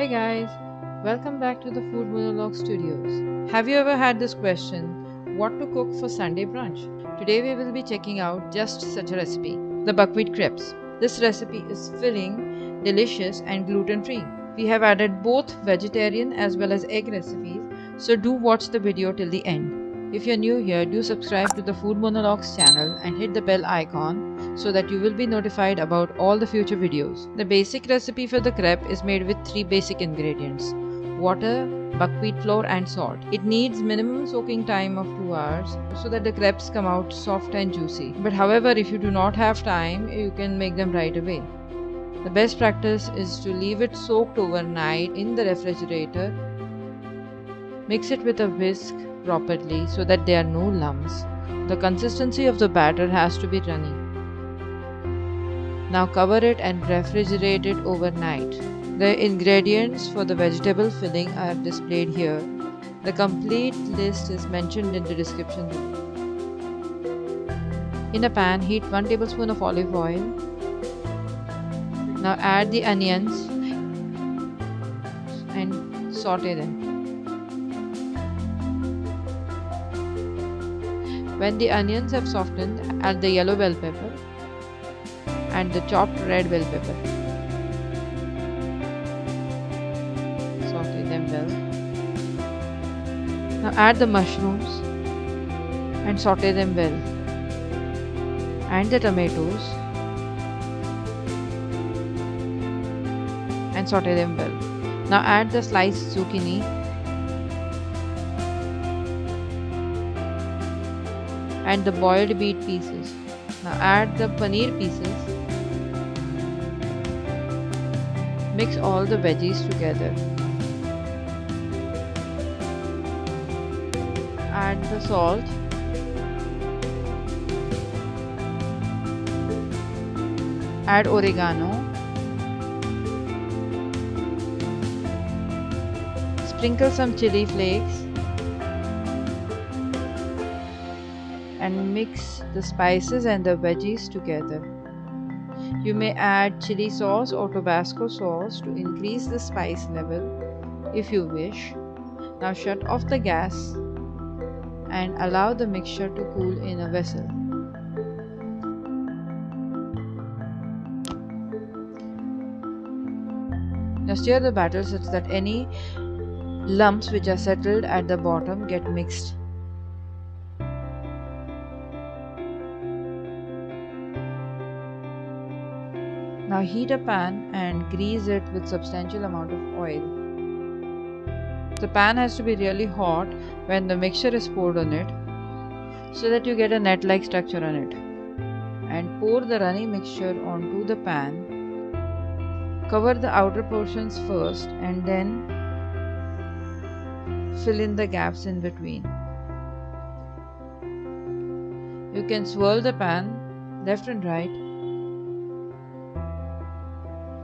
Hey guys, welcome back to the Food Monologue Studios. Have you ever had this question, what to cook for Sunday brunch? Today we will be checking out just such a recipe, the buckwheat crepes. This recipe is filling, delicious and gluten-free. We have added both vegetarian as well as egg recipes, so do watch the video till the end. If you're new here, do subscribe to the Food Monologues channel and hit the bell icon so that you will be notified about all the future videos. The basic recipe for the crepe is made with 3 basic ingredients: water, buckwheat flour and salt. It needs minimum soaking time of 2 hours so that the crepes come out soft and juicy. But however, if you do not have time, you can make them right away. The best practice is to leave it soaked overnight in the refrigerator. Mix it with a whisk properly so that there are no lumps. The consistency of the batter has to be runny. Now cover it and refrigerate it overnight. The ingredients for the vegetable filling are displayed here. The complete list is mentioned in the description below. In a pan, heat 1 tablespoon of olive oil. Now add the onions and saute them. When the onions have softened, add the yellow bell pepper and the chopped red bell pepper. Saute them well. Now add the mushrooms and saute them well. And the tomatoes and saute them well. Now add the sliced zucchini and the boiled beet pieces. Now add the paneer pieces. Mix all the veggies together. Add the salt. Add oregano. Sprinkle some chili flakes. And mix the spices and the veggies together. You may add chili sauce or Tabasco sauce to increase the spice level if you wish. Now shut off the gas and allow the mixture to cool in a vessel. Now stir the batter such that any lumps which are settled at the bottom get mixed. Now heat a pan and grease it with substantial amount of oil. The pan has to be really hot when the mixture is poured on it so that you get a net-like structure on it. And pour the runny mixture onto the pan. Cover the outer portions first and then fill in the gaps in between. You can swirl the pan left and right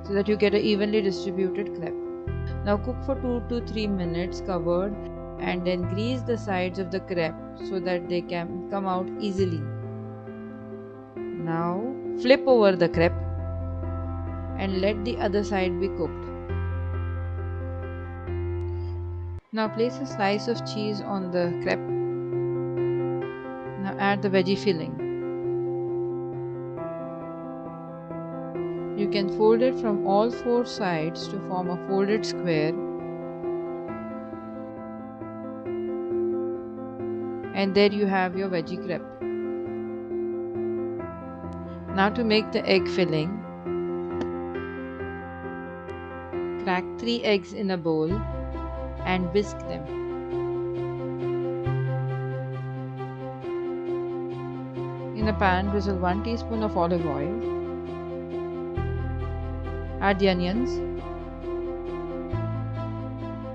so that you get an evenly distributed crepe. Now cook for 2 to 3 minutes covered and then grease the sides of the crepe so that they can come out easily. Now flip over the crepe and let the other side be cooked. Now place a slice of cheese on the crepe. Now add the veggie filling. You can fold it from all 4 sides to form a folded square. And there you have your veggie crepe. Now to make the egg filling, crack 3 eggs in a bowl and whisk them. In a pan, drizzle 1 teaspoon of olive oil. Add the onions.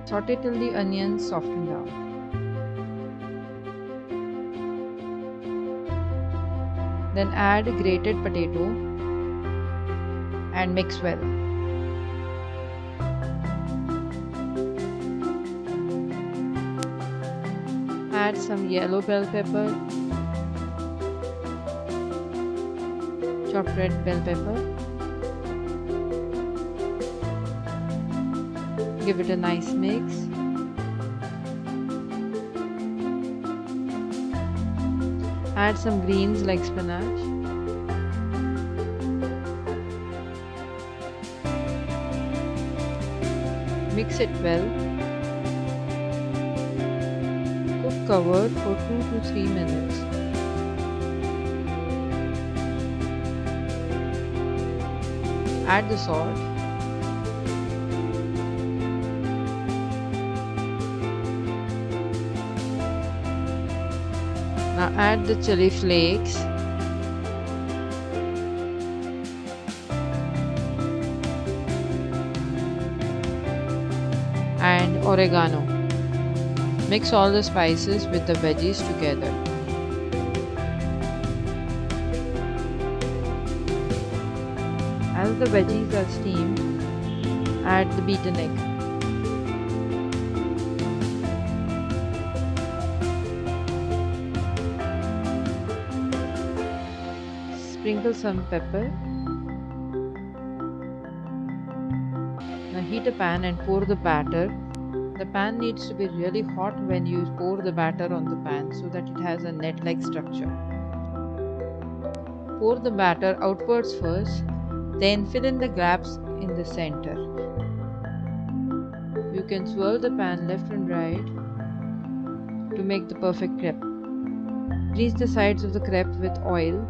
Saute till the onions soften down. Then add grated potato and mix well. Add some yellow bell pepper, chopped red bell pepper, Give it a nice mix. Add some greens like spinach. Mix it well. Cook covered for 2 to 3 minutes. Add the salt. Now add the chili flakes. And oregano. Mix all the spices with the veggies together. As the veggies are steamed, add the beaten egg. Sprinkle some pepper. Now heat a pan and pour the batter. The pan needs to be really hot when you pour the batter on the pan so that it has a net-like structure. Pour the batter outwards first, then fill in the gaps in the center. You can swirl the pan left and right to make the perfect crepe. Grease the sides of the crepe with oil.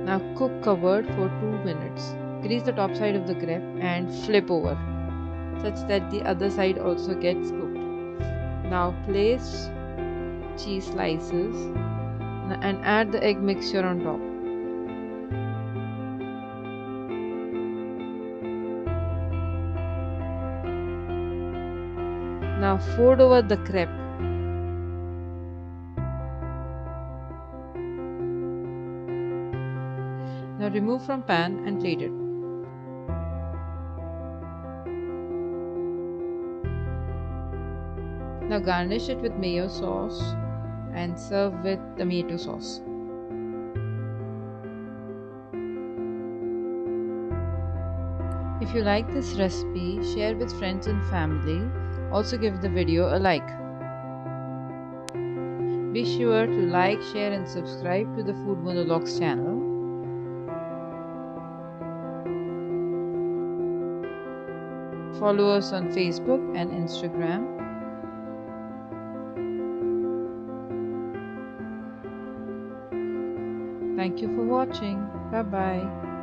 Now cook covered for 2 minutes. Grease the top side of the crepe and flip over such that the other side also gets cooked. Now place cheese slices and add the egg mixture on top. Now fold over the crepe. Now remove from pan and plate it. Now garnish it with mayo sauce and serve with tomato sauce. If you like this recipe, share with friends and family. Also give the video a like. Be sure to like, share and subscribe to the Food Monologues channel. Follow us on Facebook and Instagram. Thank you for watching. Bye bye.